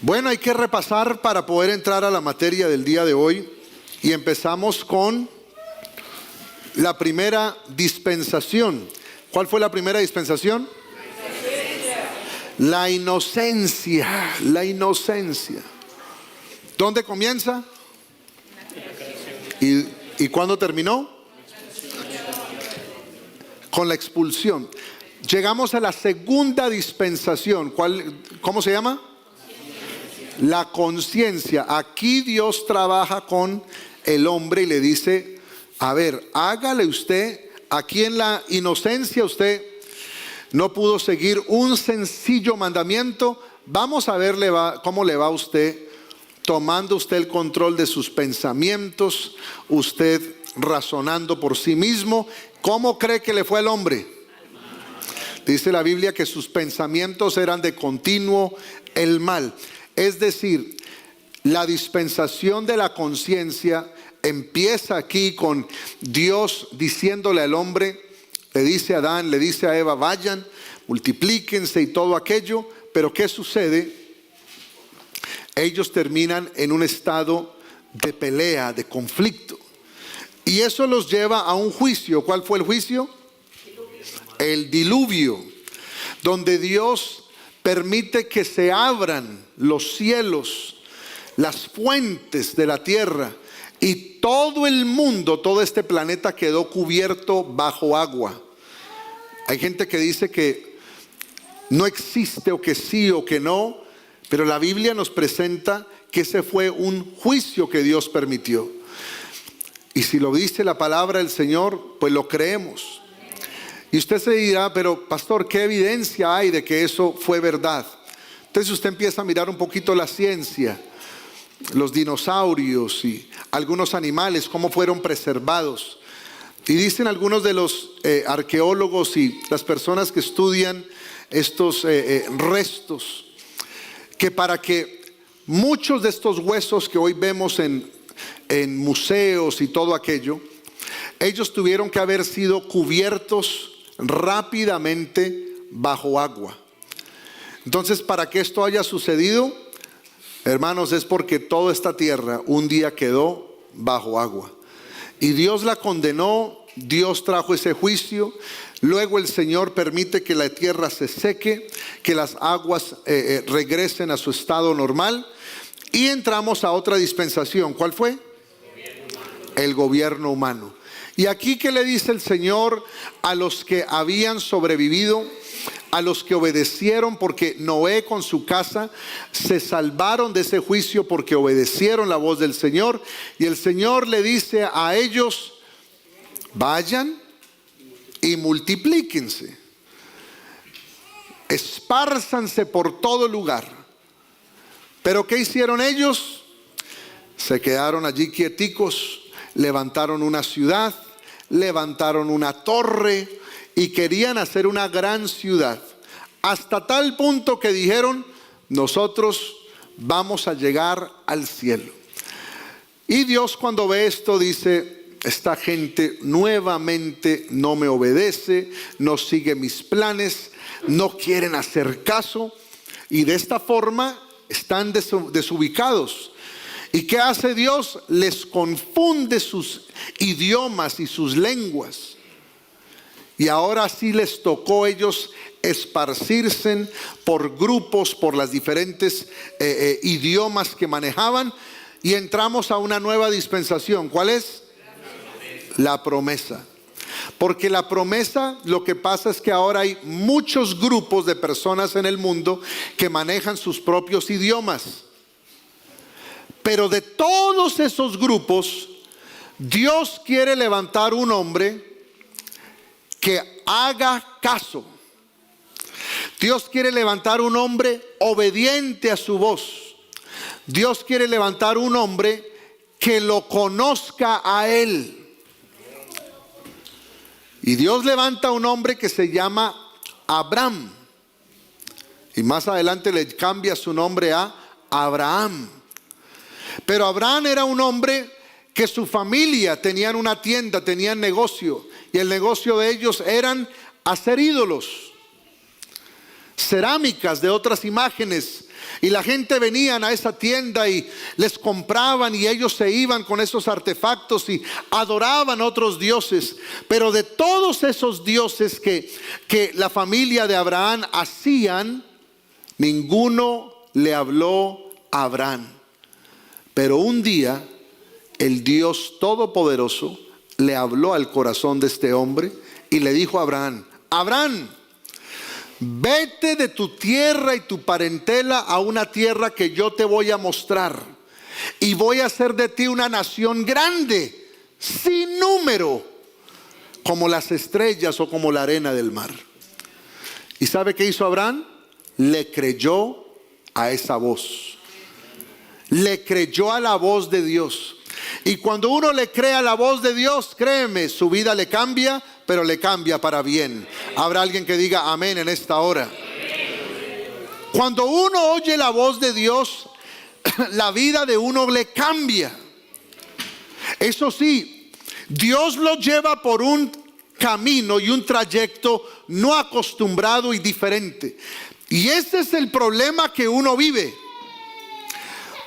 Bueno, hay que repasar para poder entrar a la materia del día de hoy y empezamos con la primera dispensación. ¿Cuál fue la primera dispensación? La inocencia, la inocencia. ¿Dónde comienza? ¿Y cuándo terminó? Con la expulsión. Llegamos a la segunda dispensación. ¿Cómo se llama? La conciencia. Aquí Dios trabaja con el hombre y le dice, a ver, hágale usted, aquí en la inocencia usted no pudo seguir un sencillo mandamiento. Vamos a verle cómo le va a usted, tomando usted el control de sus pensamientos, usted razonando por sí mismo. ¿Cómo cree que le fue al hombre? Dice la Biblia que sus pensamientos eran de continuo el mal. Es decir, la dispensación de la conciencia empieza aquí con Dios diciéndole al hombre, le dice a Adán, le dice a Eva, vayan, multiplíquense y todo aquello. Pero ¿qué sucede? Ellos terminan en un estado de pelea, de conflicto. Y eso los lleva a un juicio. ¿Cuál fue el juicio? El diluvio, donde Dios permite que se abran los cielos, las fuentes de la tierra, y todo el mundo, todo este planeta quedó cubierto bajo agua. Hay gente que dice que no existe, o que sí o que no, pero la Biblia nos presenta que ese fue un juicio que Dios permitió. Y si lo dice la palabra del Señor, pues lo creemos. Y usted se dirá, pero pastor, ¿qué evidencia hay de que eso fue verdad? Entonces usted empieza a mirar un poquito la ciencia, los dinosaurios y algunos animales, cómo fueron preservados. Y dicen algunos de los arqueólogos y las personas que estudian estos restos, que para que muchos de estos huesos que hoy vemos en museos y todo aquello, ellos tuvieron que haber sido cubiertos rápidamente bajo agua. Entonces, para que esto haya sucedido, hermanos, es porque toda esta tierra un día quedó bajo agua. Y Dios la condenó, Dios trajo ese juicio. Luego el Señor permite que la tierra se seque, que las aguas regresen a su estado normal. Y entramos a otra dispensación. ¿Cuál fue? El gobierno humano. Y aquí, ¿qué le dice el Señor a los que habían sobrevivido? A los que obedecieron, porque Noé con su casa se salvaron de ese juicio porque obedecieron la voz del Señor. Y el Señor le dice a ellos, vayan y multiplíquense, espárzanse por todo lugar. Pero ¿qué hicieron ellos? Se quedaron allí quieticos, levantaron una ciudad, levantaron una torre y querían hacer una gran ciudad, hasta tal punto que dijeron, nosotros vamos a llegar al cielo. Y Dios, cuando ve esto, dice, esta gente nuevamente no me obedece, no sigue mis planes, no quieren hacer caso, y de esta forma están desubicados. ¿Y qué hace Dios? Les confunde sus idiomas y sus lenguas. Y ahora sí les tocó a ellos esparcirse por grupos, por las diferentes idiomas que manejaban. Y entramos a una nueva dispensación. ¿Cuál es? La promesa. Porque la promesa, lo que pasa es que ahora hay muchos grupos de personas en el mundo que manejan sus propios idiomas. Pero de todos esos grupos, Dios quiere levantar un hombre que haga caso. Dios quiere levantar un hombre obediente a su voz. Dios quiere levantar un hombre que lo conozca a Él. Y Dios levanta un hombre que se llama Abraham. Y más adelante le cambia su nombre a Abraham. Pero Abraham era un hombre que su familia tenían una tienda, tenían negocio. Y el negocio de ellos eran hacer ídolos, cerámicas de otras imágenes. Y la gente venían a esa tienda y les compraban, y ellos se iban con esos artefactos y adoraban otros dioses. Pero de todos esos dioses que la familia de Abraham hacían, ninguno le habló a Abraham. Pero un día el Dios Todopoderoso le habló al corazón de este hombre y le dijo a Abraham: Abraham, vete de tu tierra y tu parentela a una tierra que yo te voy a mostrar, y voy a hacer de ti una nación grande, sin número, como las estrellas o como la arena del mar. ¿Y sabe qué hizo Abraham? Le creyó a esa voz. Le creyó a la voz de Dios. Y cuando uno le cree a la voz de Dios, créeme, su vida le cambia, pero le cambia para bien. Habrá alguien que diga amén en esta hora. Cuando uno oye la voz de Dios, la vida de uno le cambia. Eso sí, Dios lo lleva por un camino y un trayecto no acostumbrado y diferente. Y ese es el problema que uno vive,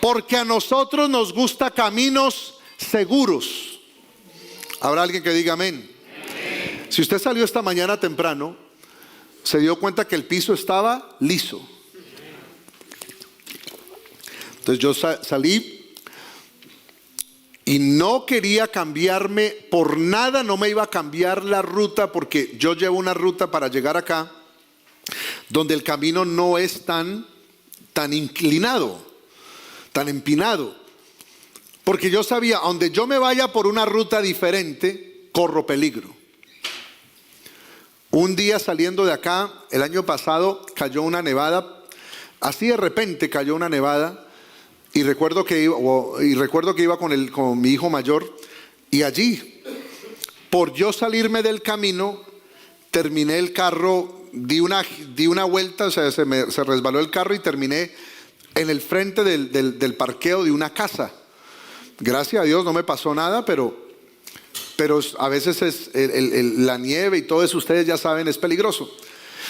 porque a nosotros nos gusta caminos seguros. Habrá alguien que diga amén. Si usted salió esta mañana temprano, se dio cuenta que el piso estaba liso. Entonces yo salí y no quería cambiarme por nada, no me iba a cambiar la ruta, porque yo llevo una ruta para llegar acá donde el camino no es tan inclinado, tan empinado, porque yo sabía, donde yo me vaya por una ruta diferente, corro peligro. Un día saliendo de acá, el año pasado, cayó una nevada, así de repente cayó una nevada, y recuerdo que iba con mi hijo mayor, y allí, por yo salirme del camino, terminé el carro, di una vuelta, o sea, se resbaló el carro y terminé en el frente del parqueo de una casa. Gracias a Dios no me pasó nada, pero a veces es la nieve y todo eso, ustedes ya saben, es peligroso.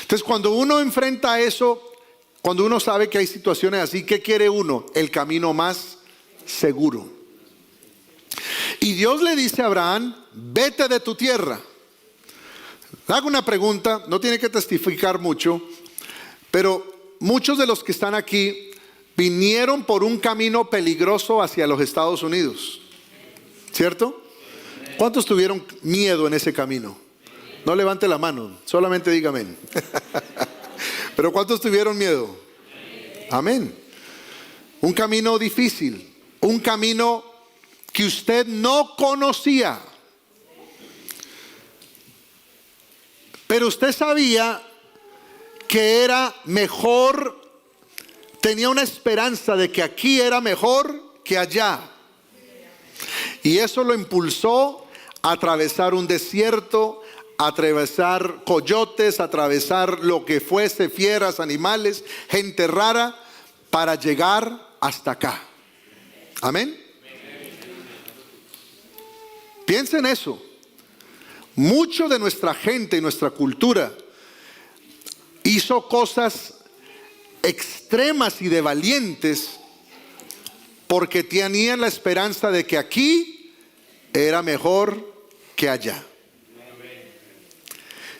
Entonces, cuando uno enfrenta eso, cuando uno sabe que hay situaciones así, ¿qué quiere uno? El camino más seguro. Y Dios le dice a Abraham: vete de tu tierra. Hago una pregunta, no tiene que testificar mucho, pero muchos de los que están aquí vinieron por un camino peligroso hacia los Estados Unidos, ¿cierto? ¿Cuántos tuvieron miedo en ese camino? No levante la mano, solamente diga amén. Pero ¿cuántos tuvieron miedo? Amén. Un camino difícil, un camino que usted no conocía. Pero usted sabía que era mejor, tenía una esperanza de que aquí era mejor que allá. Y eso lo impulsó a atravesar un desierto, a atravesar coyotes, a atravesar lo que fuese, fieras, animales, gente rara, para llegar hasta acá. Amén. Piensa en eso. Mucho de nuestra gente y nuestra cultura hizo cosas extremas y de valientes porque tenían la esperanza de que aquí era mejor que allá.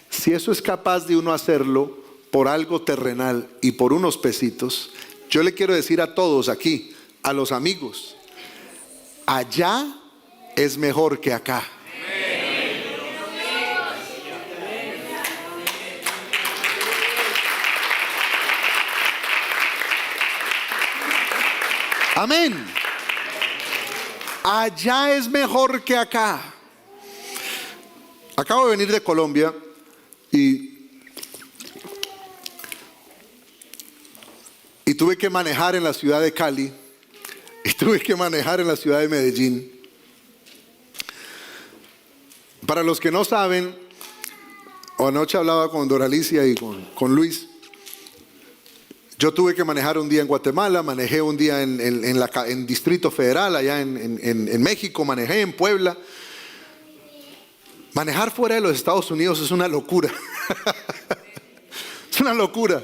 Si eso es capaz de uno hacerlo por algo terrenal y por unos pesitos, yo le quiero decir a todos aquí, a los amigos, allá es mejor que acá. Amén. Allá es mejor que acá. Acabo de venir de Colombia y tuve que manejar en la ciudad de Cali y tuve que manejar en la ciudad de Medellín. Para los que no saben, anoche hablaba con Doralicia y con Luis. Yo tuve que manejar un día en Guatemala, manejé un día en Distrito Federal, allá en México, manejé en Puebla. Manejar fuera de los Estados Unidos es una locura. Es una locura.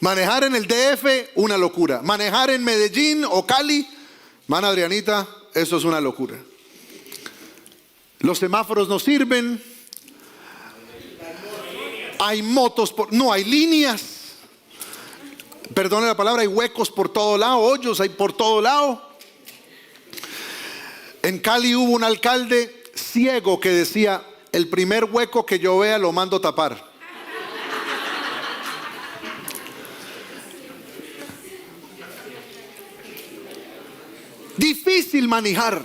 Manejar en el DF, una locura. Manejar en Medellín o Cali, hermana Adrianita, eso es una locura. Los semáforos no sirven. Hay motos, no hay líneas. Perdone la palabra, hay huecos por todo lado, hoyos hay por todo lado. En Cali hubo un alcalde ciego que decía: el primer hueco que yo vea lo mando tapar. Difícil manejar.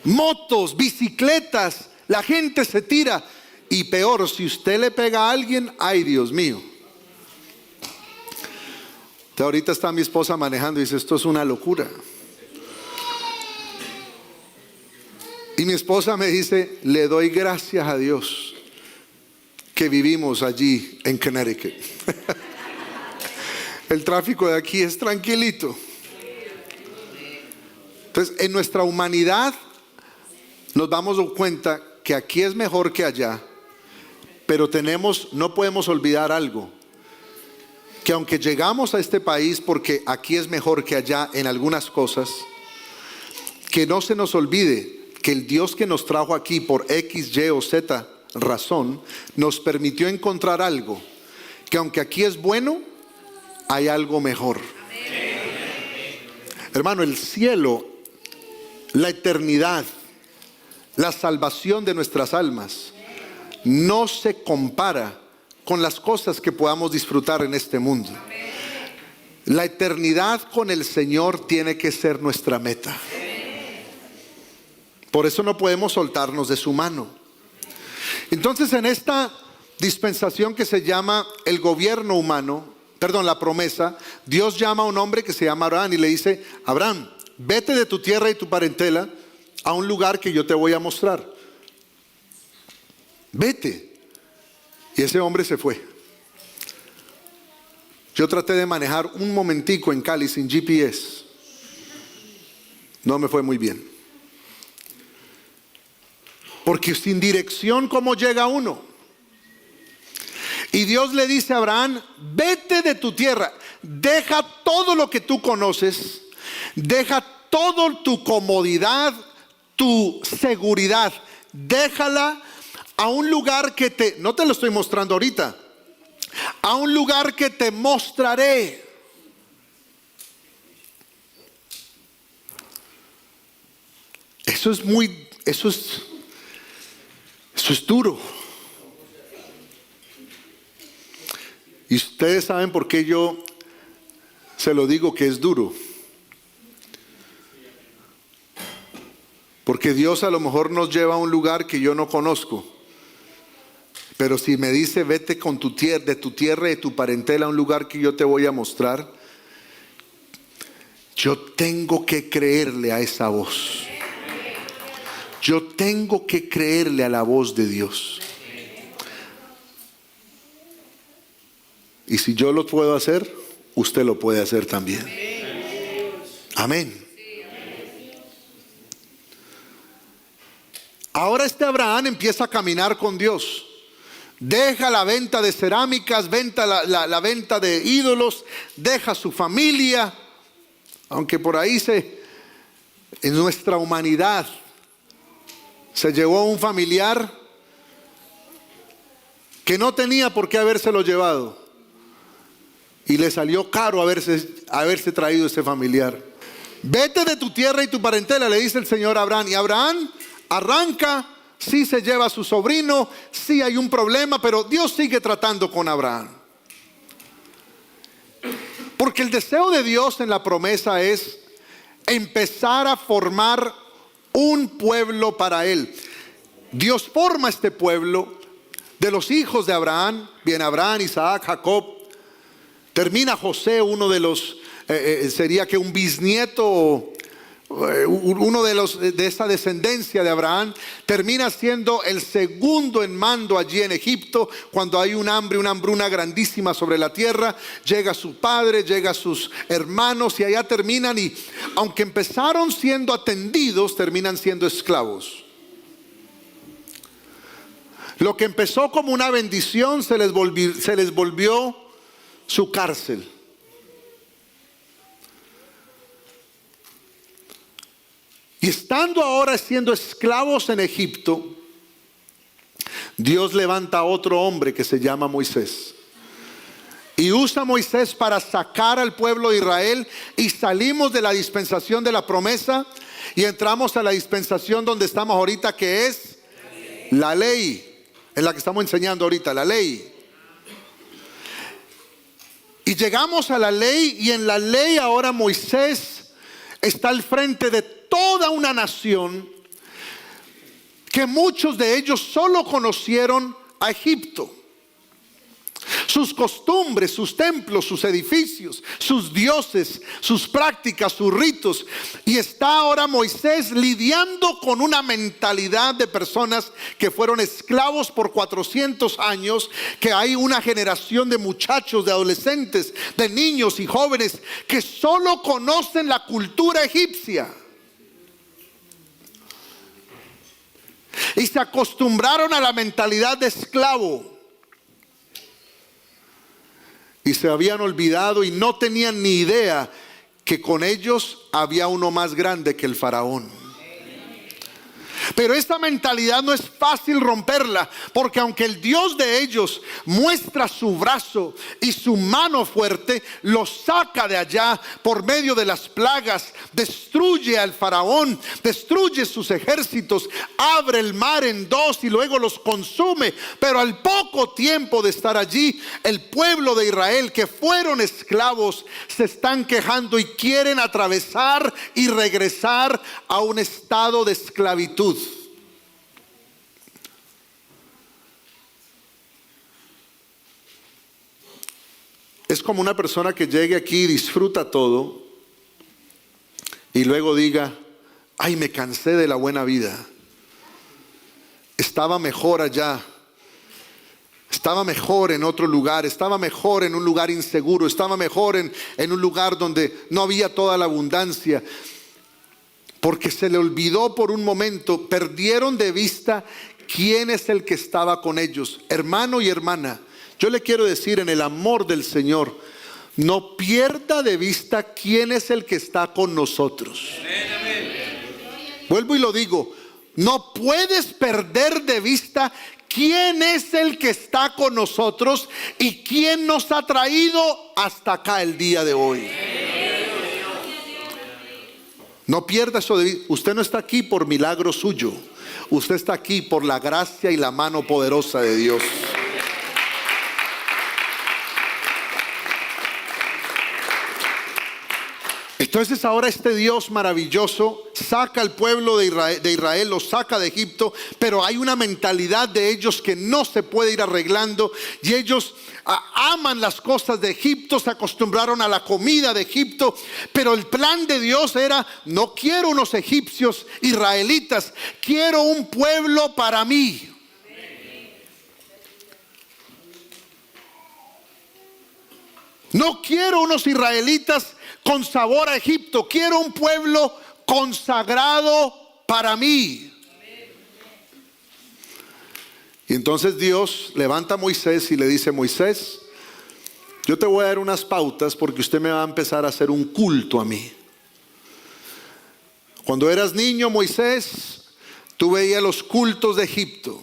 Motos, bicicletas, la gente se tira. Y peor, si usted le pega a alguien, ay Dios mío. Entonces, ahorita está mi esposa manejando y dice: esto es una locura. Y mi esposa me dice: le doy gracias a Dios que vivimos allí en Connecticut. El tráfico de aquí es tranquilito. Entonces, en nuestra humanidad nos damos cuenta que aquí es mejor que allá, pero no podemos olvidar algo, que aunque llegamos a este país porque aquí es mejor que allá en algunas cosas, que no se nos olvide que el Dios que nos trajo aquí por X, Y o Z razón, nos permitió encontrar algo, que aunque aquí es bueno, hay algo mejor. Hermano, el cielo, la eternidad, la salvación de nuestras almas no se compara con las cosas que podamos disfrutar en este mundo. La eternidad con el Señor tiene que ser nuestra meta. Por eso no podemos soltarnos de su mano. Entonces, en esta dispensación que se llama el gobierno humano, la promesa, Dios llama a un hombre que se llama Abraham y le dice: Abraham, vete de tu tierra y tu parentela a un lugar que yo te voy a mostrar. Vete. Y ese hombre se fue. Yo traté de manejar un momentico en Cali sin GPS. No me fue muy bien. Porque sin dirección, ¿cómo llega uno? Y Dios le dice a Abraham: vete de tu tierra, deja todo lo que tú conoces, deja toda tu comodidad, tu seguridad, déjala a un lugar que no te lo estoy mostrando ahorita, a un lugar que te mostraré. Eso es duro. Y ustedes saben por qué yo se lo digo que es duro. Porque Dios a lo mejor nos lleva a un lugar que yo no conozco. Pero si me dice: vete de tu tierra y de tu parentela a un lugar que yo te voy a mostrar, yo tengo que creerle a esa voz. Yo tengo que creerle a la voz de Dios. Y si yo lo puedo hacer, usted lo puede hacer también. Amén. Ahora Abraham empieza a caminar con Dios. Deja la venta de cerámicas, la venta de ídolos, deja su familia. Aunque por ahí en nuestra humanidad se llevó a un familiar que no tenía por qué habérselo llevado. Y le salió caro haberse traído ese familiar. Vete de tu tierra y tu parentela, le dice el Señor a Abraham. Y Abraham arranca, sí se lleva a su sobrino, sí hay un problema, pero Dios sigue tratando con Abraham. Porque el deseo de Dios en la promesa es empezar a formar un pueblo para Él. Dios forma este pueblo de los hijos de Abraham. Viene Abraham, Isaac, Jacob. Termina José, uno de los, sería que un bisnieto, uno de esa descendencia de Abraham, termina siendo el segundo en mando allí en Egipto, cuando hay un hambre, una hambruna grandísima sobre la tierra. Llega su padre, llega sus hermanos y allá terminan, y aunque empezaron siendo atendidos, terminan siendo esclavos. Lo que empezó como una bendición se les volvió su cárcel. Y estando ahora siendo esclavos en Egipto, Dios levanta a otro hombre que se llama Moisés. Y usa a Moisés para sacar al pueblo de Israel, y salimos de la dispensación de la promesa y entramos a la dispensación donde estamos ahorita, que es la ley. Es la que estamos enseñando ahorita, la ley. Y llegamos a la ley, y en la ley ahora Moisés está al frente de toda una nación que muchos de ellos solo conocieron a Egipto. Sus costumbres, sus templos, sus edificios, sus dioses, sus prácticas, sus ritos. Y está ahora Moisés lidiando con una mentalidad de personas que fueron esclavos por 400 años, que hay una generación de muchachos, de adolescentes, de niños y jóvenes que solo conocen la cultura egipcia. Y se acostumbraron a la mentalidad de esclavo. Y se habían olvidado y no tenían ni idea que con ellos había uno más grande que el faraón. Pero esta mentalidad no es fácil romperla, porque aunque el Dios de ellos muestra su brazo y su mano fuerte, los saca de allá por medio de las plagas, destruye al faraón, destruye sus ejércitos, abre el mar en dos y luego los consume. Pero al poco tiempo de estar allí, el pueblo de Israel, que fueron esclavos, se están quejando y quieren atravesar y regresar a un estado de esclavitud. Es como una persona que llegue aquí y disfruta todo y luego diga: ay, me cansé de la buena vida, estaba mejor allá, estaba mejor en otro lugar, estaba mejor en un lugar inseguro, estaba mejor en un lugar donde no había toda la abundancia. Porque se le olvidó por un momento, perdieron de vista quién es el que estaba con ellos. Hermano y hermana, yo le quiero decir, en el amor del Señor, no pierda de vista quién es el que está con nosotros. Vuelvo y lo digo, no puedes perder de vista quién es el que está con nosotros y quién nos ha traído hasta acá el día de hoy. No pierda eso de vista. Usted no está aquí por milagro suyo, usted está aquí por la gracia y la mano poderosa de Dios. Entonces ahora este Dios maravilloso saca al pueblo de Israel, lo saca de Egipto, pero hay una mentalidad de ellos que no se puede ir arreglando, y ellos aman las cosas de Egipto, se acostumbraron a la comida de Egipto, pero el plan de Dios era: no quiero unos egipcios israelitas, quiero un pueblo para mí. No quiero unos israelitas con sabor a Egipto, quiero un pueblo consagrado para mí. Y entonces Dios levanta a Moisés y le dice: Moisés, yo te voy a dar unas pautas porque usted me va a empezar a hacer un culto a mí. Cuando eras niño, Moisés, tú veías los cultos de Egipto,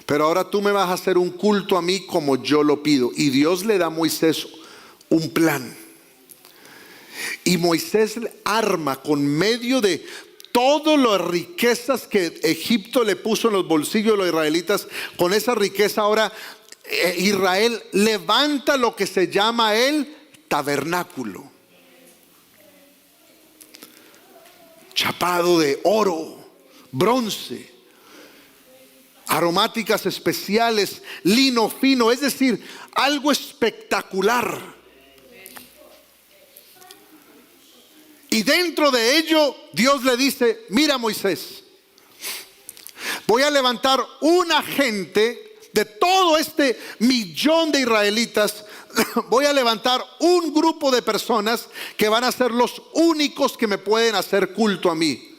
pero ahora tú me vas a hacer un culto a mí como yo lo pido. Y Dios le da a Moisés un plan. Y Moisés arma, con medio de todas las riquezas que Egipto le puso en los bolsillos de los israelitas, con esa riqueza ahora Israel levanta lo que se llama el tabernáculo, chapado de oro, bronce, aromáticas especiales, lino fino, es decir, algo espectacular. Y dentro de ello Dios le dice: mira, Moisés, voy a levantar una gente de todo este millón de israelitas. Voy a levantar un grupo de personas que van a ser los únicos que me pueden hacer culto a mí,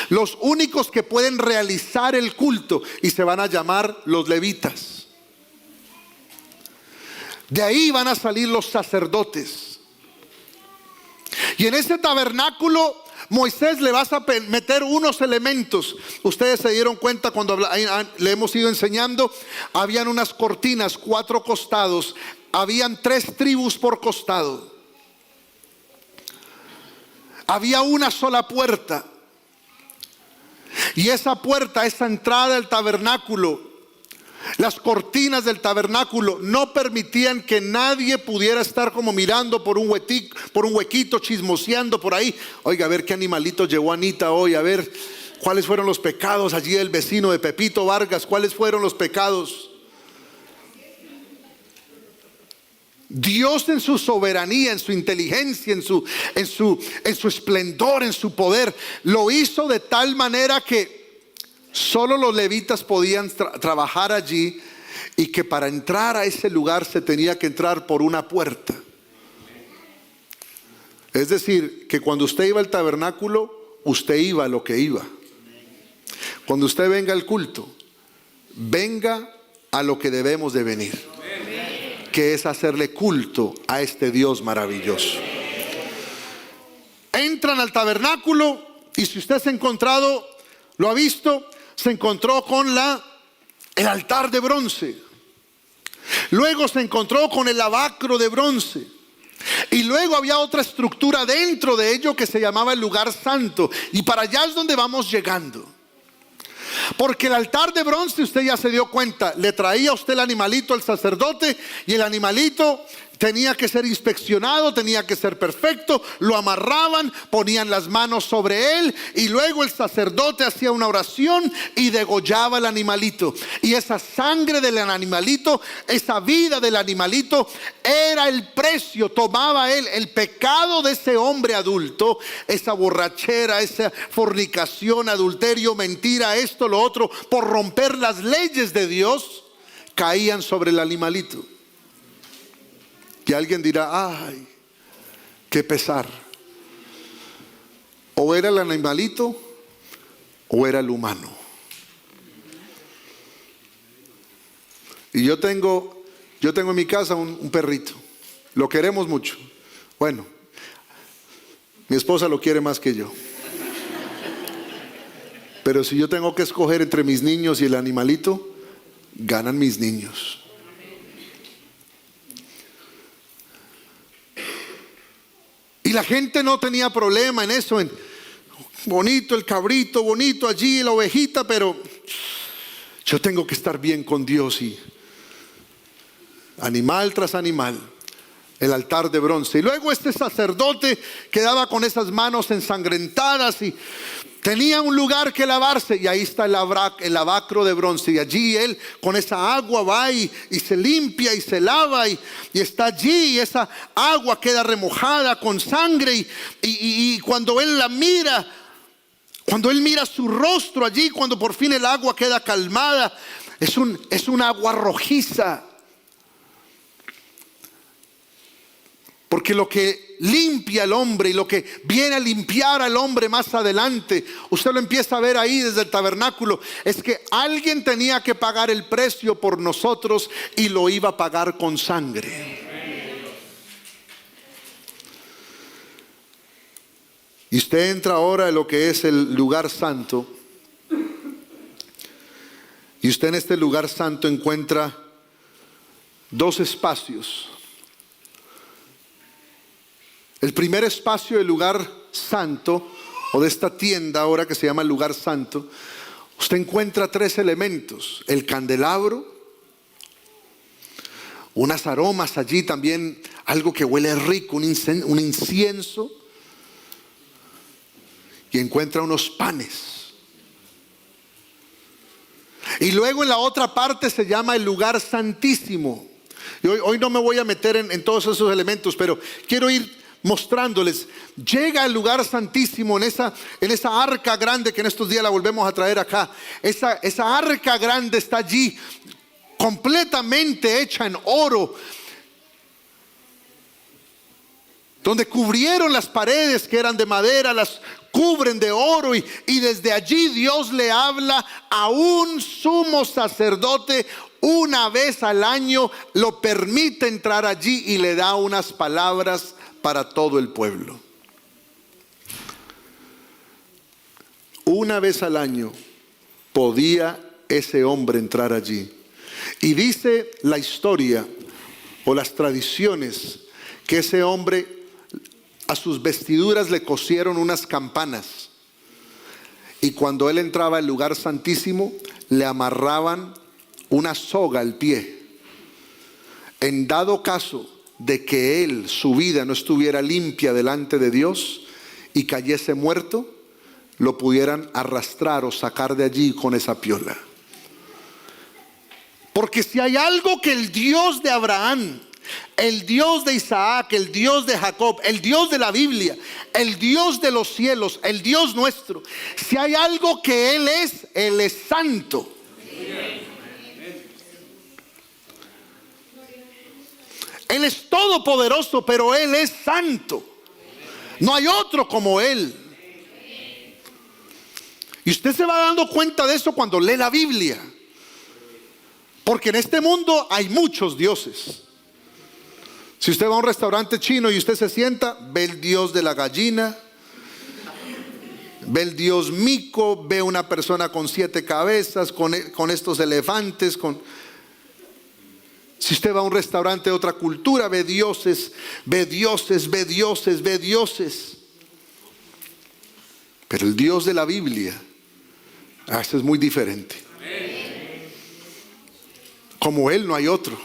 los únicos que pueden realizar el culto, y se van a llamar los levitas. De ahí van a salir los sacerdotes. Y en ese tabernáculo Moisés le vas a meter unos elementos. Ustedes se dieron cuenta cuando le hemos ido enseñando. Habían unas cortinas, 4 costados. Habían 3 tribus por costado. Había una sola puerta. Y esa puerta, esa entrada al tabernáculo, las cortinas del tabernáculo no permitían que nadie pudiera estar como mirando por un huequito, chismoseando por ahí. Oiga, a ver qué animalito llevó Anita hoy, a ver cuáles fueron los pecados allí del vecino de Pepito Vargas, cuáles fueron los pecados. Dios en su soberanía, en su inteligencia, en su esplendor, en su poder, lo hizo de tal manera que solo los levitas podían trabajar allí, y que para entrar a ese lugar se tenía que entrar por una puerta. Es decir, que cuando usted iba al tabernáculo, usted iba a lo que iba. Cuando usted venga al culto, venga a lo que debemos de venir, que es hacerle culto a este Dios maravilloso. Entran al tabernáculo, y si usted se ha encontrado, lo ha visto, se encontró con el altar de bronce. Luego se encontró con el lavacro de bronce. Y luego había otra estructura dentro de ello que se llamaba el lugar santo. Y para allá es donde vamos llegando. Porque el altar de bronce, usted ya se dio cuenta, le traía a usted el animalito al sacerdote, y el animalito tenía que ser inspeccionado, tenía que ser perfecto. Lo amarraban, ponían las manos sobre él, y luego el sacerdote hacía una oración y degollaba el animalito. Y esa sangre del animalito, esa vida del animalito, era el precio. Tomaba él el pecado de ese hombre adulto, esa borrachera, esa fornicación, adulterio, mentira, esto, lo otro, por romper las leyes de Dios, caían sobre el animalito. Y alguien dirá: ay, qué pesar. O era el animalito o era el humano. Y yo tengo en mi casa un perrito. Lo queremos mucho. Bueno, mi esposa lo quiere más que yo. Pero si yo tengo que escoger entre mis niños y el animalito, ganan mis niños. Y la gente no tenía problema en eso, en bonito el cabrito, bonito allí la ovejita, pero yo tengo que estar bien con Dios. Y animal tras animal, el altar de bronce. Y luego este sacerdote quedaba con esas manos ensangrentadas y tenía un lugar que lavarse, y ahí está el lavacro de bronce. Y allí él con esa agua va y se limpia y se lava, y está allí, y esa agua queda remojada con sangre. Y cuando él la mira, cuando él mira su rostro allí, cuando por fin el agua queda calmada, es un agua rojiza. Porque lo que limpia al hombre y lo que viene a limpiar al hombre más adelante, usted lo empieza a ver ahí desde el tabernáculo, es que alguien tenía que pagar el precio por nosotros, y lo iba a pagar con sangre. Y usted entra ahora en lo que es el lugar santo, y usted en este lugar santo encuentra 2 espacios. El primer espacio del lugar santo, o de esta tienda ahora que se llama el lugar santo, usted encuentra 3 elementos: el candelabro, unas aromas allí también, algo que huele rico, un incienso, y encuentra unos panes. Y luego en la otra parte se llama el lugar santísimo. Y hoy no me voy a meter en todos esos elementos, pero quiero ir mostrándoles. Llega al lugar santísimo en esa arca grande, que en estos días la volvemos a traer acá. Esa arca grande está allí, completamente hecha en oro, donde cubrieron las paredes que eran de madera, las cubren de oro, y desde allí Dios le habla a un sumo sacerdote una vez al año lo permite entrar allí y le da unas palabras para todo el pueblo. Una vez al año podía ese hombre entrar allí. Y dice la historia o las tradiciones que ese hombre, a sus vestiduras le cosieron unas campanas. Y cuando él entraba al lugar santísimo, le amarraban una soga al pie. En dado caso de que él, su vida no estuviera limpia delante de Dios y cayese muerto, lo pudieran arrastrar o sacar de allí con esa piola. Porque si hay algo que el Dios de Abraham, el Dios de Isaac, el Dios de Jacob, el Dios de la Biblia, el Dios de los cielos, el Dios nuestro, si hay algo que Él es santo. Él es todopoderoso, pero Él es santo. No hay otro como Él. Y usted se va dando cuenta de eso cuando lee la Biblia. Porque en este mundo hay muchos dioses. Si usted va a un restaurante chino y usted se sienta, ve el dios de la gallina, ve el dios mico, ve una persona con 7 cabezas, con estos elefantes, Si usted va a un restaurante de otra cultura, ve dioses, ve dioses, ve dioses, ve dioses. Pero el Dios de la Biblia, ese es muy diferente. Como Él no hay otro.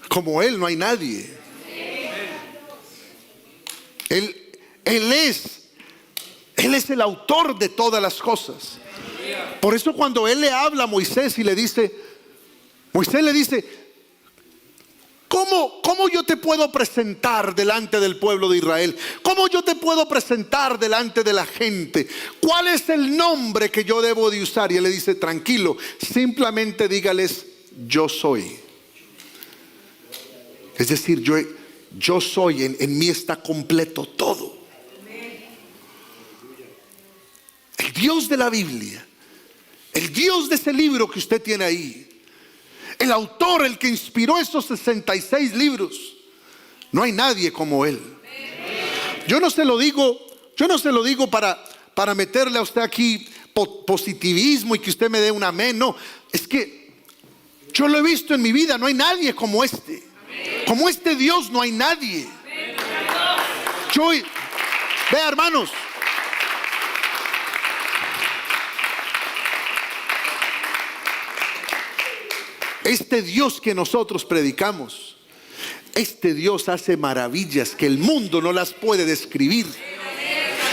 Como Él no hay nadie. Él es el autor de todas las cosas. Por eso cuando Él le habla a Moisés y le dice, Moisés le dice, ¿cómo yo te puedo presentar delante del pueblo de Israel? ¿Cómo yo te puedo presentar delante de la gente? ¿Cuál es el nombre que yo debo de usar? Y Él le dice, tranquilo, simplemente dígales, yo soy. Es decir, yo soy, en mí está completo todo. El Dios de la Biblia, el Dios de ese libro que usted tiene ahí, el autor, el que inspiró esos 66 libros, no hay nadie como Él. Yo no se lo digo para meterle a usted aquí positivismo y que usted me dé un amén. No, es que yo lo he visto en mi vida, no hay nadie como este. Como este Dios no hay nadie. Vea, hermanos, este Dios que nosotros predicamos, este Dios hace maravillas que el mundo no las puede describir.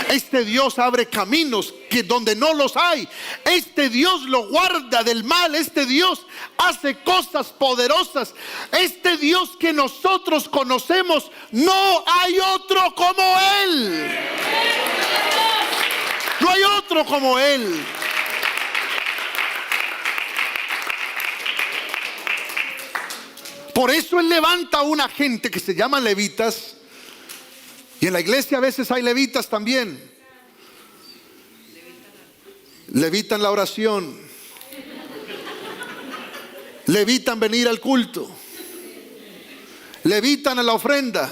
Este Dios abre caminos que donde no los hay. Este Dios lo guarda del mal. Este Dios hace cosas poderosas. Este Dios que nosotros conocemos, no hay otro como Él. No hay otro como Él. Por eso Él levanta a una gente que se llama levitas. Y en la iglesia a veces hay levitas también. Levitan la oración. Levitan venir al culto. Levitan a la ofrenda.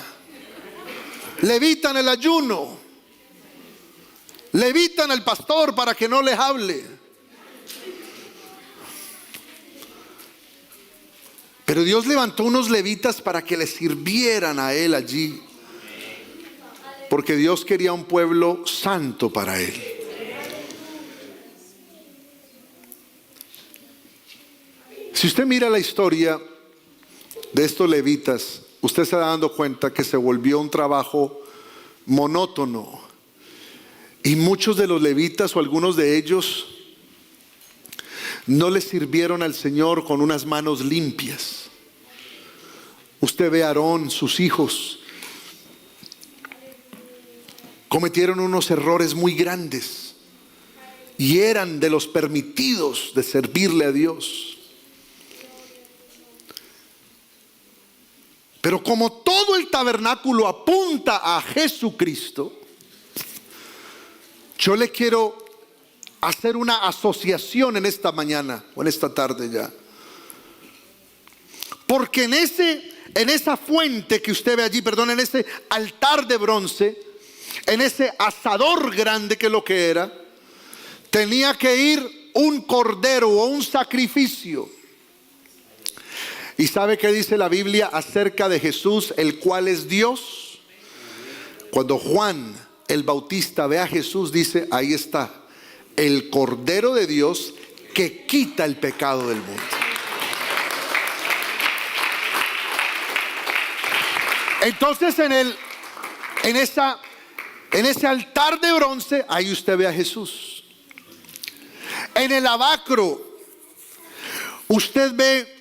Levitan el ayuno. Levitan al pastor para que no les hable. Pero Dios levantó unos levitas para que le sirvieran a Él allí. Porque Dios quería un pueblo santo para Él. Si usted mira la historia de estos levitas, usted se va dando cuenta que se volvió un trabajo monótono. Y muchos de los levitas o algunos de ellos no le sirvieron al Señor con unas manos limpias. Usted ve a Aarón, sus hijos, cometieron unos errores muy grandes y eran de los permitidos de servirle a Dios. Pero como todo el tabernáculo apunta a Jesucristo, yo le quiero hacer una asociación en esta mañana o en esta tarde ya. Porque en esa fuente que usted ve allí, perdón, en ese altar de bronce, en ese asador grande que lo que era, tenía que ir un cordero o un sacrificio. ¿Y sabe qué dice la Biblia acerca de Jesús, el cual es Dios? Cuando Juan el Bautista ve a Jesús, dice, ahí está, el Cordero de Dios que quita el pecado del mundo. Entonces en ese altar de bronce, ahí usted ve a Jesús. En el lavacro, usted ve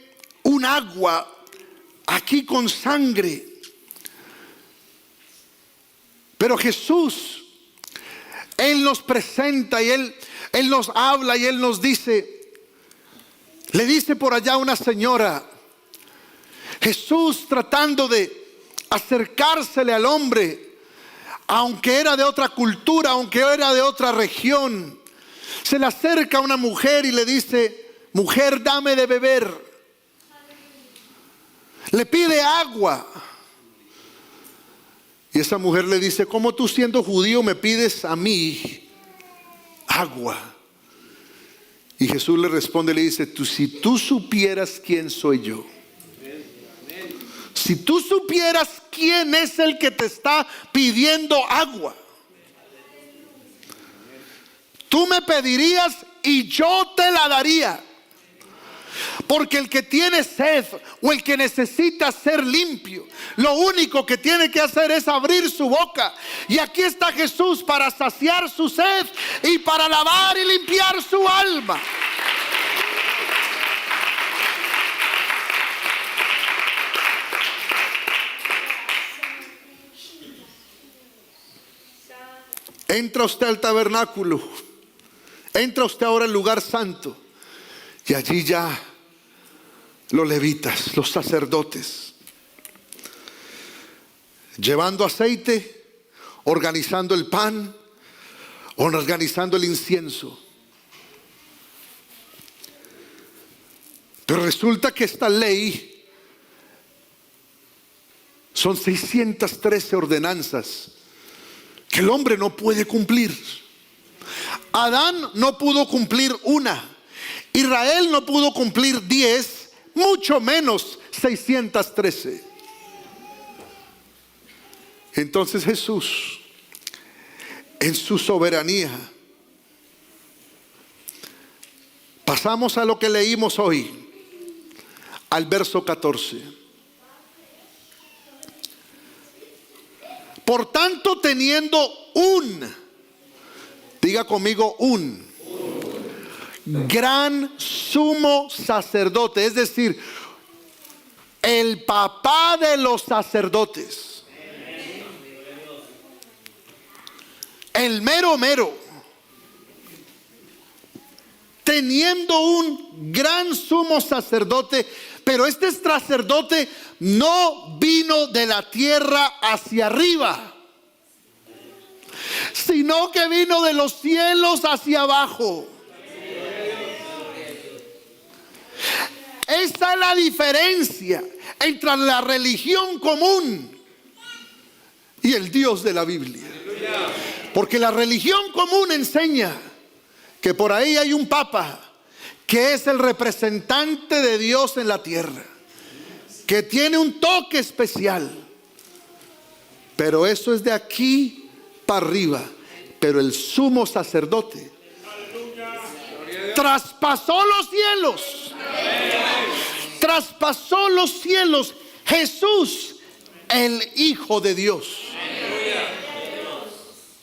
un agua aquí con sangre. Pero Jesús, Él nos presenta y Él nos habla y Él nos dice, le dice por allá una señora, Jesús tratando de acercársele al hombre, aunque era de otra cultura, aunque era de otra región, se le acerca a una mujer y le dice, mujer, dame de beber. Le pide agua. Y esa mujer le dice, ¿cómo tú siendo judío me pides a mí agua? Y Jesús le responde, le dice, si tú supieras quién soy yo, si tú supieras quién es el que te está pidiendo agua, tú me pedirías y yo te la daría. Porque el que tiene sed o el que necesita ser limpio, lo único que tiene que hacer es abrir su boca. Y aquí está Jesús para saciar su sed y para lavar y limpiar su alma. Entra usted al tabernáculo, entra usted ahora al lugar santo, y allí ya los levitas, los sacerdotes, llevando aceite, organizando el pan, organizando el incienso. Pero resulta que esta ley son 613 ordenanzas que el hombre no puede cumplir. Adán no pudo cumplir una, Israel no pudo cumplir 10, mucho menos 613. Entonces Jesús, en su soberanía, pasamos a lo que leímos hoy, al verso 14. Por tanto, teniendo diga conmigo, un gran sumo sacerdote, es decir, el papá de los sacerdotes, el mero mero, teniendo un gran sumo sacerdote. Pero este sacerdote no vino de la tierra hacia arriba, sino que vino de los cielos hacia abajo. Esa es la diferencia entre la religión común y el Dios de la Biblia. Porque la religión común enseña que por ahí hay un papa que es el representante de Dios en la tierra, que tiene un toque especial. Pero eso es de aquí para arriba. Pero el sumo sacerdote traspasó los cielos. Traspasó los cielos. Jesús, el Hijo de Dios.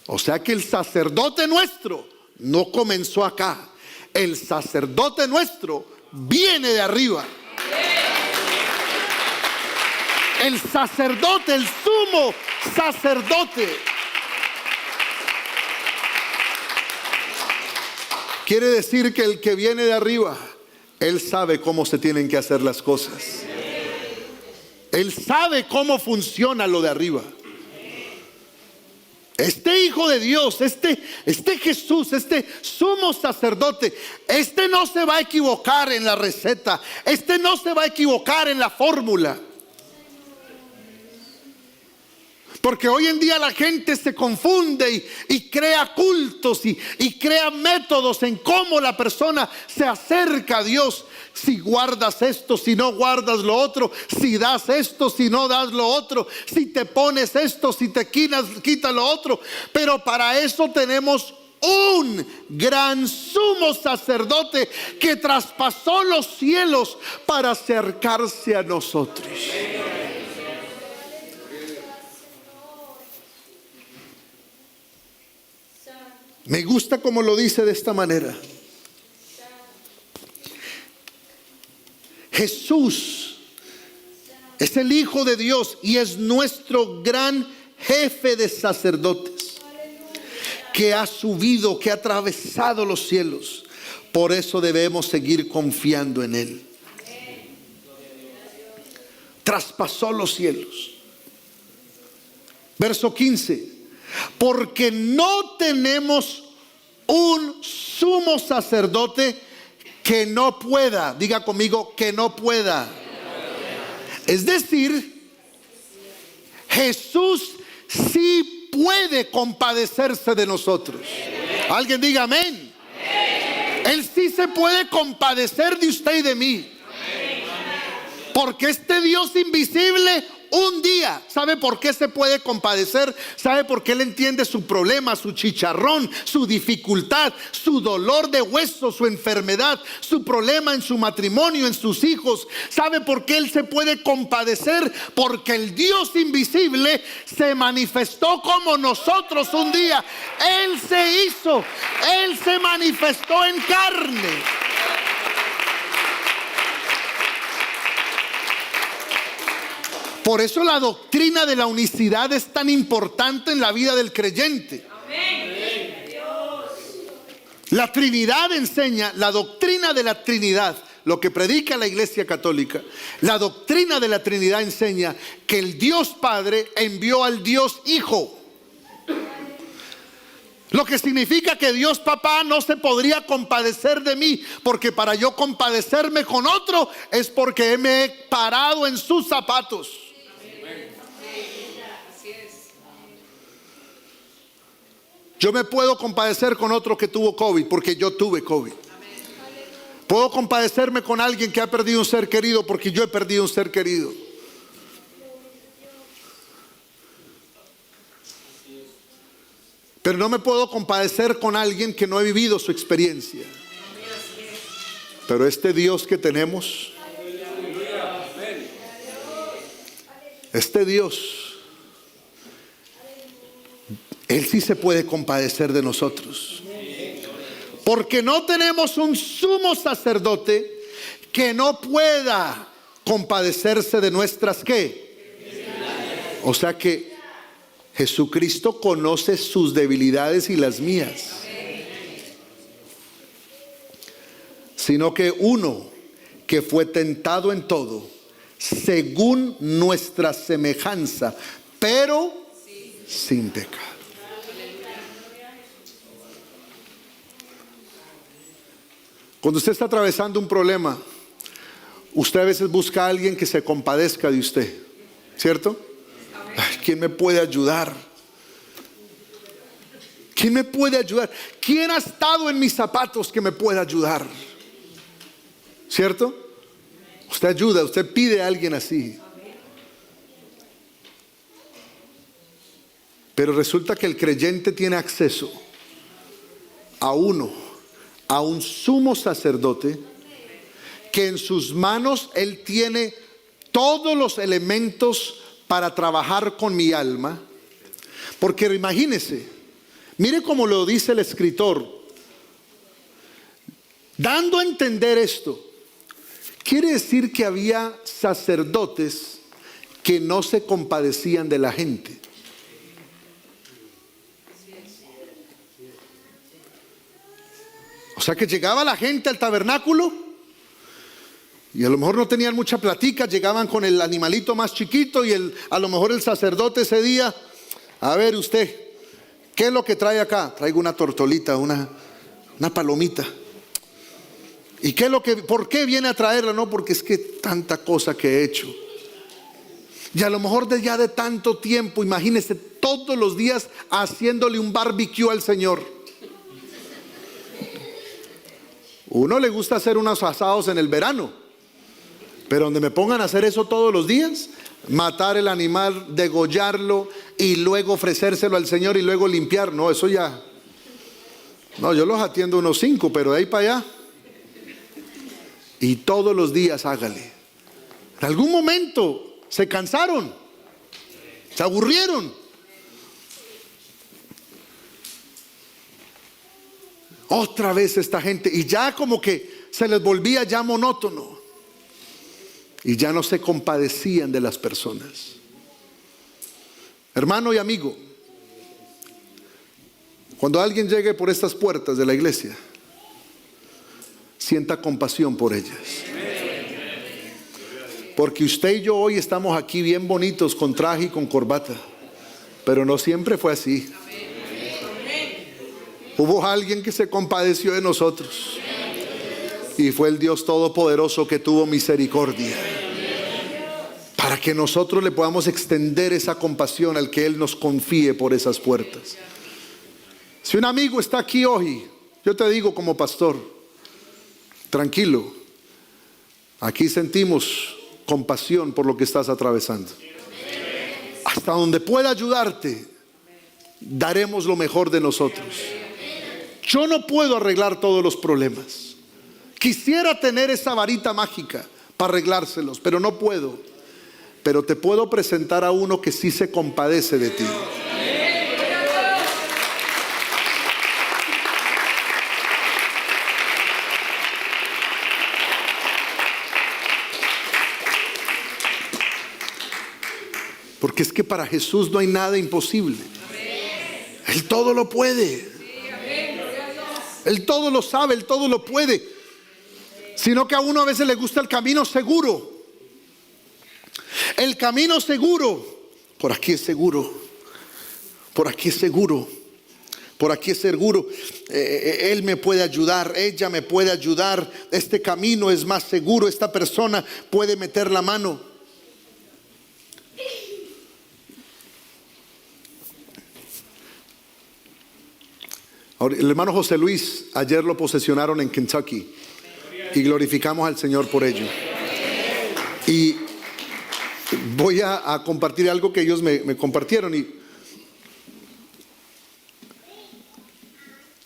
O sea que el sacerdote nuestro no comenzó acá. El sacerdote nuestro viene de arriba. El sacerdote, el sumo sacerdote, quiere decir que el que viene de arriba, él sabe cómo se tienen que hacer las cosas. Él sabe cómo funciona lo de arriba. Este Hijo de Dios, este Jesús, este sumo sacerdote, este no se va a equivocar en la receta, este no se va a equivocar en la fórmula. Porque hoy en día la gente se confunde y crea cultos y crea métodos en cómo la persona se acerca a Dios. Si guardas esto, si no guardas lo otro, si das esto, si no das lo otro, si te pones esto, si te quitas lo otro. Pero para eso tenemos un gran sumo sacerdote que traspasó los cielos para acercarse a nosotros. Me gusta como lo dice de esta manera. Jesús es el Hijo de Dios y es nuestro gran jefe de sacerdotes, que ha subido, que ha atravesado los cielos. Por eso debemos seguir confiando en Él. Traspasó los cielos. Verso 15. Porque no tenemos un sumo sacerdote que no pueda, diga conmigo, que no pueda. Es decir, Jesús sí puede compadecerse de nosotros. Alguien diga amén. Él sí se puede compadecer de usted y de mí. Porque este Dios invisible un día, ¿sabe por qué se puede compadecer? ¿Sabe por qué Él entiende su problema, su chicharrón, su dificultad, su dolor de hueso, su enfermedad, su problema en su matrimonio, en sus hijos? ¿Sabe por qué Él se puede compadecer? Porque el Dios invisible se manifestó como nosotros un día. Él se hizo, Él se manifestó en carne. Por eso la doctrina de la unicidad es tan importante en la vida del creyente. La Trinidad enseña, la doctrina de la Trinidad, lo que predica la Iglesia Católica, la doctrina de la Trinidad enseña que el Dios Padre envió al Dios Hijo. Lo que significa que Dios Papá no se podría compadecer de mí, porque para yo compadecerme con otro es porque me he parado en sus zapatos. Yo me puedo compadecer con otro que tuvo COVID porque yo tuve COVID. Puedo compadecerme con alguien que ha perdido un ser querido porque yo he perdido un ser querido. Pero no me puedo compadecer con alguien que no he vivido su experiencia. Pero este Dios que tenemos, este Dios, Él sí se puede compadecer de nosotros. Porque no tenemos un sumo sacerdote que no pueda compadecerse de nuestras ¿qué? O sea que Jesucristo conoce sus debilidades y las mías. Sino que uno que fue tentado en todo, según nuestra semejanza, pero sin pecado. Cuando usted está atravesando un problema, usted a veces busca a alguien que se compadezca de usted, ¿cierto? Ay, ¿quién me puede ayudar? ¿Quién me puede ayudar? ¿Quién ha estado en mis zapatos que me pueda ayudar? ¿Cierto? Usted ayuda, usted pide a alguien así. Pero resulta que el creyente tiene acceso a un sumo sacerdote que en sus manos Él tiene todos los elementos para trabajar con mi alma. Porque imagínese, mire cómo lo dice el escritor, dando a entender esto. Quiere decir que había sacerdotes que no se compadecían de la gente. O sea que llegaba la gente al tabernáculo y a lo mejor no tenían mucha platica, llegaban con el animalito más chiquito y a lo mejor el sacerdote ese día, a ver usted, ¿Qué es lo que trae acá? Traigo una tortolita, una palomita. ¿Y qué es lo que, por qué viene a traerla? No, porque es que tanta cosa que he hecho. Y a lo mejor ya de tanto tiempo, imagínese todos los días haciéndole un barbecue al Señor. Uno le gusta hacer unos asados en el verano, pero donde me pongan a hacer eso todos los días, matar el animal, degollarlo y luego ofrecérselo al Señor y luego limpiar, no, eso ya, no, yo los atiendo unos 5, pero de ahí para allá. Y todos los días hágale. En algún momento se cansaron, se aburrieron. Otra vez esta gente, y ya como que se les volvía ya monótono. Y ya no se compadecían de las personas. Hermano y amigo, cuando alguien llegue por estas puertas de la iglesia, sienta compasión por ellas. Porque usted y yo hoy estamos aquí bien bonitos con traje y con corbata, pero no siempre fue así. Hubo alguien que se compadeció de nosotros y fue el Dios Todopoderoso que tuvo misericordia para que nosotros le podamos extender esa compasión al que Él nos confíe por esas puertas. Si un amigo está aquí hoy, yo te digo como pastor, tranquilo, aquí sentimos compasión por lo que estás atravesando. Hasta donde pueda ayudarte, daremos lo mejor de nosotros. Yo no puedo arreglar todos los problemas. Quisiera tener esa varita mágica para arreglárselos, pero no puedo. Pero te puedo presentar a uno que sí se compadece de ti. Porque es que para Jesús no hay nada imposible. Él todo lo puede. Él todo lo sabe, Él todo lo puede. Sino que a uno a veces le gusta el camino seguro. El camino seguro. Por aquí es seguro. Por aquí es seguro. Por aquí es seguro. Él me puede ayudar. Ella me puede ayudar. Este camino es más seguro. Esta persona puede meter la mano. Ahora, el hermano José Luis, ayer lo posesionaron en Kentucky. Y glorificamos al Señor por ello. Y voy a compartir algo que ellos me compartieron. Y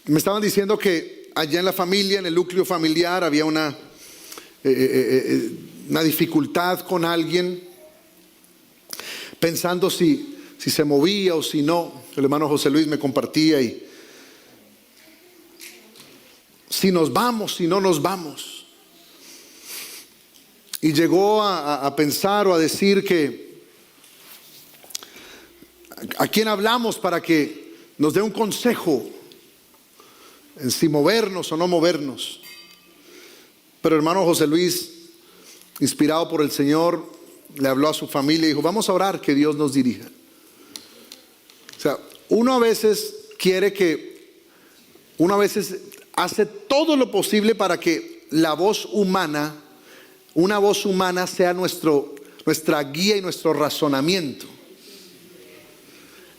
me estaban diciendo que allá en la familia, en el núcleo familiar, había una dificultad con alguien, pensando si se movía o si no. El hermano José Luis me compartía y si nos vamos, si no nos vamos. Y llegó a pensar o a decir que a quién hablamos para que nos dé un consejo en si movernos o no movernos. Pero hermano José Luis, inspirado por el Señor, le habló a su familia y dijo: vamos a orar que Dios nos dirija. O sea, uno a veces hace todo lo posible para que la voz humana, una voz humana, sea nuestra guía y nuestro razonamiento.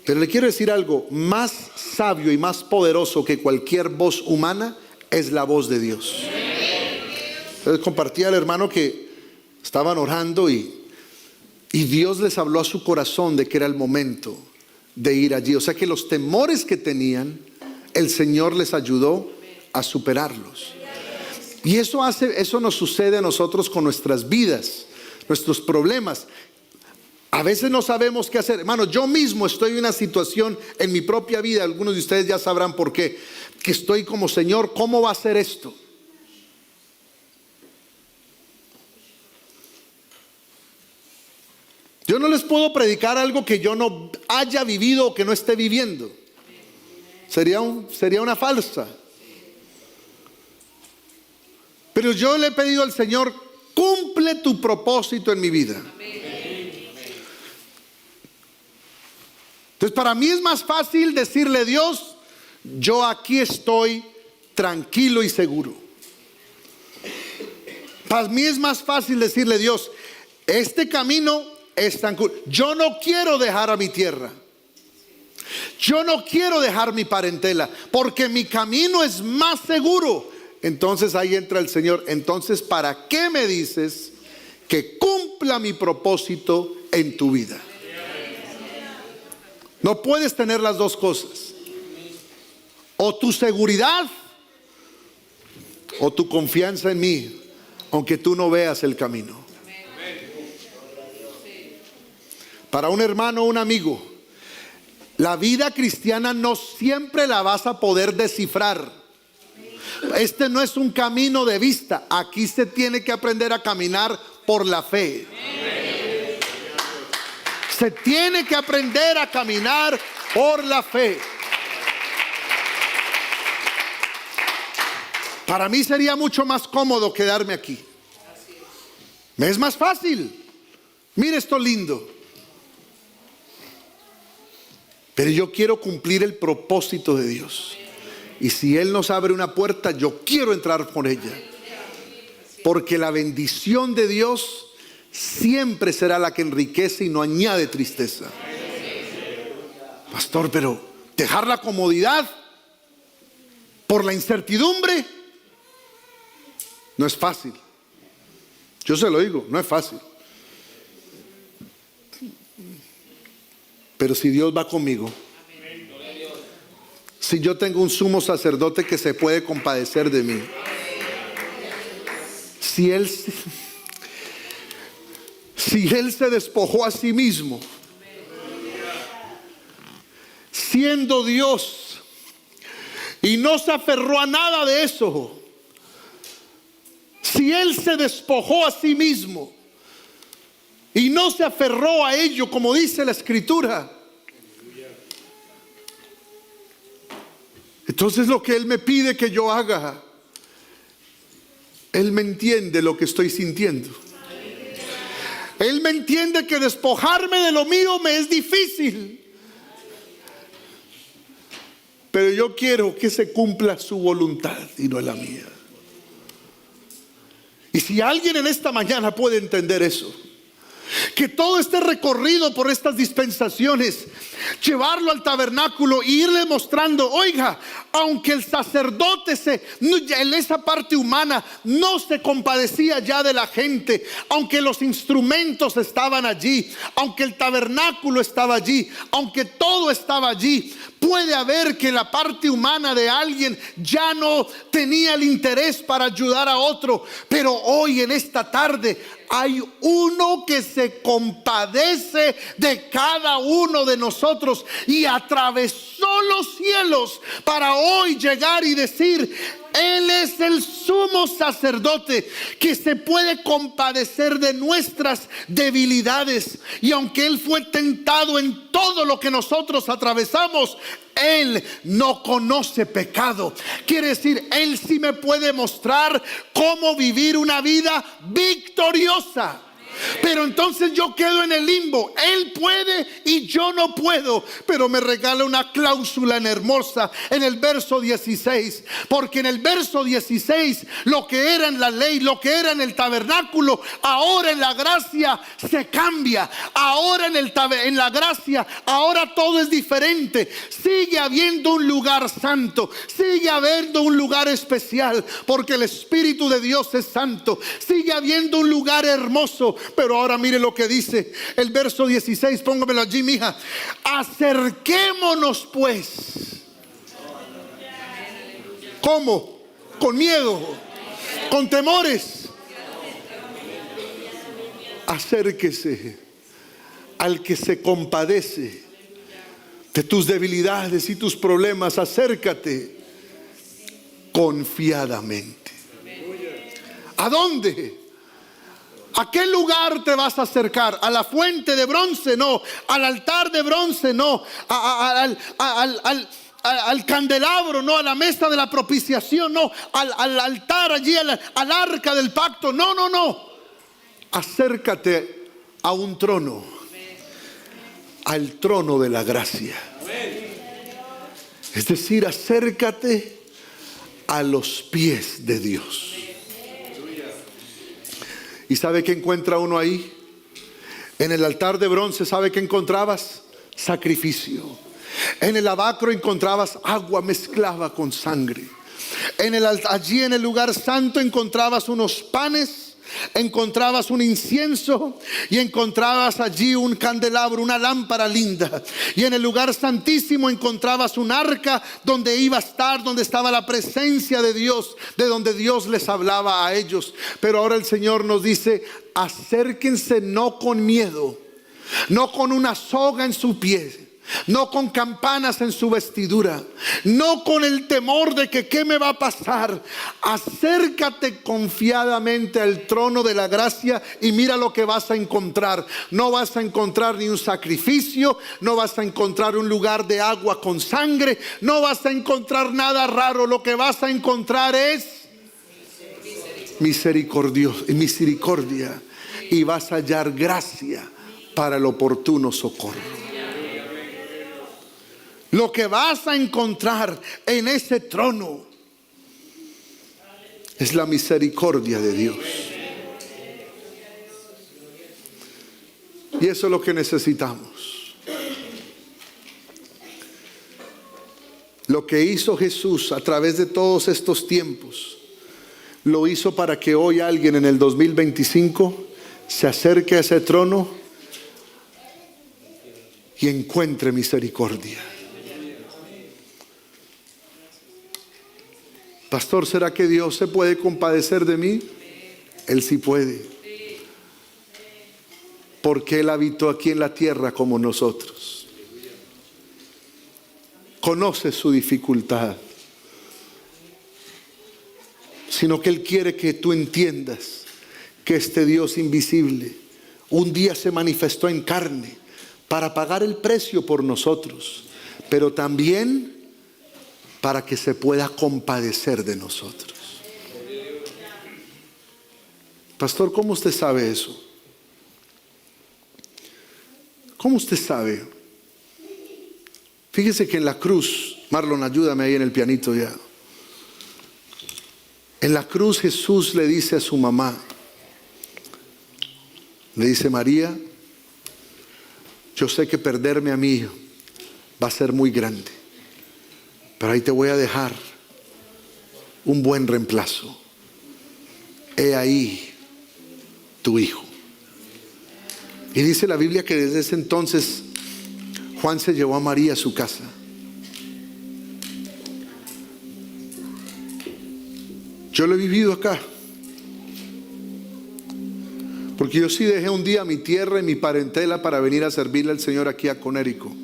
Pero le quiero decir algo: más sabio y más poderoso que cualquier voz humana es la voz de Dios. Entonces compartía al hermano que estaban orando y Dios les habló a su corazón de que era el momento de ir allí. O sea que los temores que tenían, el Señor les ayudó a superarlos. Y eso nos sucede a nosotros con nuestras vidas, nuestros problemas. A veces no sabemos qué hacer. Hermano, yo mismo estoy en una situación en mi propia vida, algunos de ustedes ya sabrán por qué, que estoy como: Señor, ¿cómo va a ser esto? Yo no les puedo predicar algo que yo no haya vivido o que no esté viviendo. Sería una falsa. Pero yo le he pedido al Señor: cumple tu propósito en mi vida. Entonces para mí es más fácil decirle a Dios, yo aquí estoy tranquilo y seguro. Para mí es más fácil decirle a Dios, este camino es tan cool. Yo no quiero dejar a mi tierra. Yo no quiero dejar mi parentela, porque mi camino es más seguro. Entonces ahí entra el Señor. Entonces, ¿para qué me dices que cumpla mi propósito en tu vida? No puedes tener las dos cosas. O tu seguridad o tu confianza en mí, aunque tú no veas el camino. Para un hermano o un amigo, la vida cristiana no siempre la vas a poder descifrar. Este no es un camino de vista. Aquí se tiene que aprender a caminar por la fe. Se tiene que aprender a caminar por la fe. Para mí sería mucho más cómodo quedarme aquí. Me es más fácil. Mire esto lindo. Pero yo quiero cumplir el propósito de Dios. Y si Él nos abre una puerta, yo quiero entrar por ella. Porque la bendición de Dios siempre será la que enriquece y no añade tristeza. Pastor, pero dejar la comodidad por la incertidumbre no es fácil. Yo se lo digo, no es fácil. Pero si Dios va conmigo, si yo tengo un sumo sacerdote que se puede compadecer de mí, si Él se despojó a sí mismo, siendo Dios, y no se aferró a nada de eso, si Él se despojó a sí mismo y no se aferró a ello, como dice la Escritura, entonces lo que Él me pide que yo haga, Él me entiende lo que estoy sintiendo. Él me entiende que despojarme de lo mío me es difícil. Pero yo quiero que se cumpla su voluntad y no la mía. Y si alguien en esta mañana puede entender eso, que todo este recorrido por estas dispensaciones, llevarlo al tabernáculo e irle mostrando, oiga, aunque el sacerdote en esa parte humana no se compadecía ya de la gente, aunque los instrumentos estaban allí, aunque el tabernáculo estaba allí, aunque todo estaba allí, puede haber que la parte humana de alguien ya no tenía el interés para ayudar a otro, pero hoy en esta tarde hay uno que se compadece de cada uno de nosotros y atravesó los cielos para hoy llegar y decir: Él es el sumo sacerdote que se puede compadecer de nuestras debilidades. Y aunque Él fue tentado en todo lo que nosotros atravesamos, Él no conoce pecado. Quiere decir, Él sí me puede mostrar cómo vivir una vida victoriosa. Pero entonces yo quedo en el limbo. Él puede y yo no puedo. Pero me regala una cláusula hermosa en el verso 16. Porque en el verso 16, lo que era en la ley, lo que era en el tabernáculo, ahora en la gracia se cambia. Ahora en la gracia, ahora todo es diferente. Sigue habiendo un lugar santo, sigue habiendo un lugar especial, porque el Espíritu de Dios es santo. Sigue habiendo un lugar hermoso. Pero ahora mire lo que dice el verso 16, póngamelo allí, mija. Acerquémonos pues. ¿Cómo? Con miedo, con temores. Acérquese al que se compadece de tus debilidades y tus problemas. Acércate confiadamente. ¿A dónde? ¿A qué lugar te vas a acercar? ¿A la fuente de bronce? No. ¿Al altar de bronce? No. ¿Al candelabro? No. ¿A la mesa de la propiciación? No. ¿Al altar allí, al arca del pacto? No, no, no. Acércate a un trono. al trono de la gracia. Es decir, acércate a los pies de Dios. ¿Y sabe qué encuentra uno ahí? En el altar de bronce, ¿sabe qué encontrabas? Sacrificio. En el lavacro encontrabas agua mezclada con sangre. Allí en el lugar santo encontrabas unos panes, encontrabas un incienso y encontrabas allí un candelabro, una lámpara linda. Y en el lugar santísimo encontrabas un arca donde iba a estar, donde estaba la presencia de Dios, de donde Dios les hablaba a ellos. Pero ahora el Señor nos dice: acérquense no con miedo, no con una soga en su pie, no con campanas en su vestidura, no con el temor de que qué me va a pasar. Acércate confiadamente al trono de la gracia y mira lo que vas a encontrar. No vas a encontrar ni un sacrificio, no vas a encontrar un lugar de agua con sangre, no vas a encontrar nada raro. Lo que vas a encontrar es misericordia, y vas a hallar gracia para el oportuno socorro. Lo que vas a encontrar en ese trono es la misericordia de Dios. Y eso es lo que necesitamos. Lo que hizo Jesús a través de todos estos tiempos, lo hizo para que hoy alguien en el 2025 se acerque a ese trono y encuentre misericordia. Pastor, ¿será que Dios se puede compadecer de mí? Él sí puede, porque Él habitó aquí en la tierra como nosotros. Conoce su dificultad, sino que Él quiere que tú entiendas que este Dios invisible un día se manifestó en carne para pagar el precio por nosotros, pero también para que se pueda compadecer de nosotros. Pastor, ¿cómo usted sabe eso? ¿Cómo usted sabe? Fíjese que en la cruz, Marlon, ayúdame ahí en el pianito ya. En la cruz Jesús le dice a su mamá, le dice: María, yo sé que perderme a mí va a ser muy grande, pero ahí te voy a dejar un buen reemplazo. He ahí tu hijo. Y dice la Biblia que desde ese entonces Juan se llevó a María a su casa. Yo lo he vivido acá, porque yo sí dejé un día mi tierra y mi parentela para venir a servirle al Señor aquí a Conérico.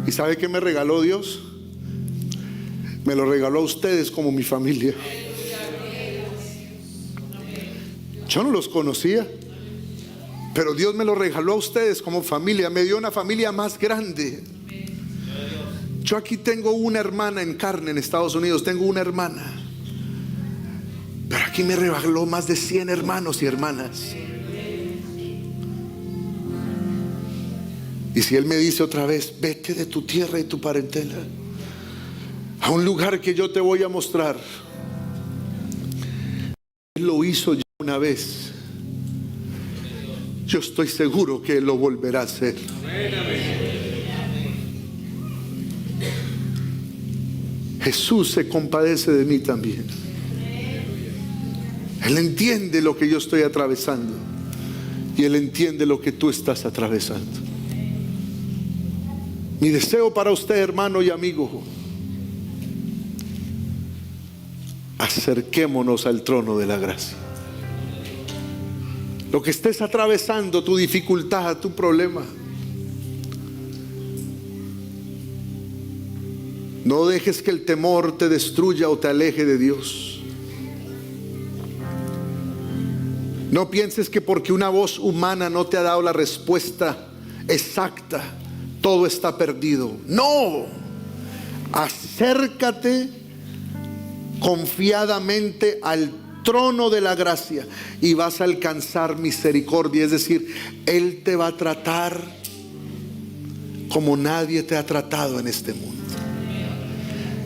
¿Y sabe qué me regaló Dios? Me lo regaló a ustedes como mi familia. Yo no los conocía, pero Dios me lo regaló a ustedes como familia. Me dio una familia más grande. Yo aquí tengo una hermana en carne en Estados Unidos, tengo una hermana, pero aquí me regaló más de 100 hermanos y hermanas. Y si Él me dice otra vez: vete de tu tierra y tu parentela a un lugar que yo te voy a mostrar, Él lo hizo ya una vez. Yo estoy seguro que Él lo volverá a hacer. Jesús se compadece de mí también. Él entiende lo que yo estoy atravesando y Él entiende lo que tú estás atravesando. Mi deseo para usted, hermano y amigo: acerquémonos al trono de la gracia. Lo que estés atravesando, tu dificultad, tu problema, no dejes que el temor te destruya o te aleje de Dios. No pienses que porque una voz humana no te ha dado la respuesta exacta, todo está perdido. No, acércate confiadamente al trono de la gracia y vas a alcanzar misericordia. Es decir, Él te va a tratar como nadie te ha tratado en este mundo.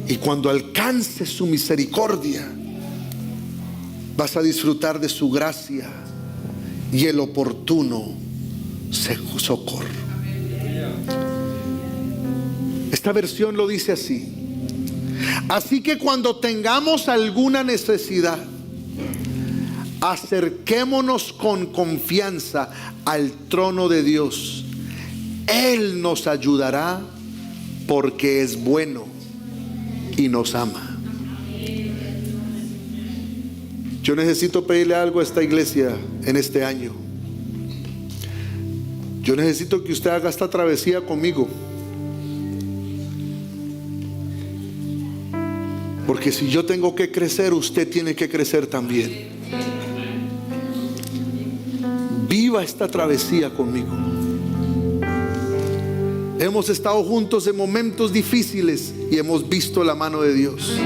Y cuando alcances su misericordia, vas a disfrutar de su gracia y el oportuno socorro. Esta versión lo dice así: así que cuando tengamos alguna necesidad, acerquémonos con confianza al trono de Dios. Él nos ayudará porque es bueno y nos ama. Yo necesito pedirle algo a esta iglesia en este año. Yo necesito que usted haga esta travesía conmigo. Porque si yo tengo que crecer, usted tiene que crecer también. Viva esta travesía conmigo. Hemos estado juntos en momentos difíciles y hemos visto la mano de Dios.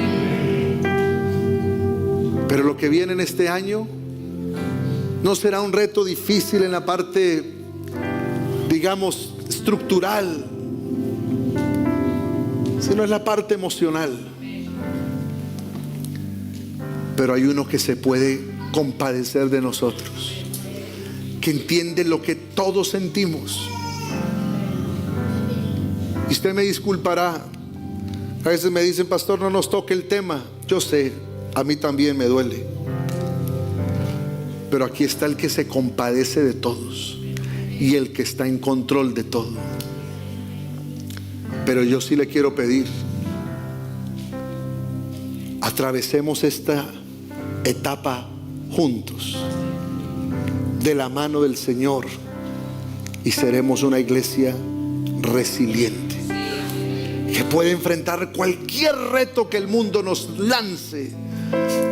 Pero lo que viene en este año no será un reto difícil en la parte, digamos, estructural, sino en la parte emocional. Pero hay uno que se puede compadecer de nosotros, que entiende lo que todos sentimos. Y usted me disculpará, a veces me dicen: pastor, no nos toque el tema. Yo sé, a mí también me duele. Pero aquí está el que se compadece de todos y el que está en control de todo. Pero yo sí le quiero pedir: atravesemos esta etapa juntos, de la mano del Señor, y seremos una iglesia resiliente, que puede enfrentar cualquier reto que el mundo nos lance,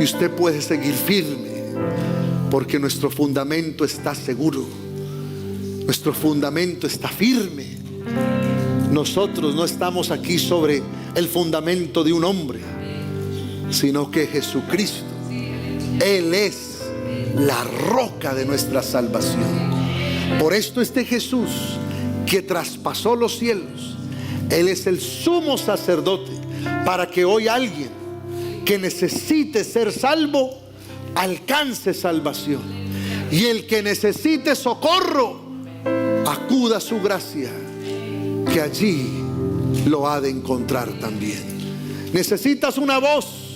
y usted puede seguir firme, porque nuestro fundamento está seguro, nuestro fundamento está firme. Nosotros no estamos aquí sobre el fundamento de un hombre, sino que Jesucristo, Él es la roca de nuestra salvación. Por esto este Jesús, que traspasó los cielos, Él es el sumo sacerdote, para que hoy alguien que necesite ser salvo alcance salvación, y el que necesite socorro acuda a su gracia, que allí lo ha de encontrar también. Necesitas una voz.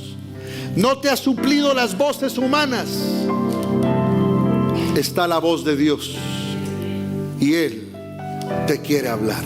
No te ha suplido las voces humanas. Está la voz de Dios, y Él te quiere hablar.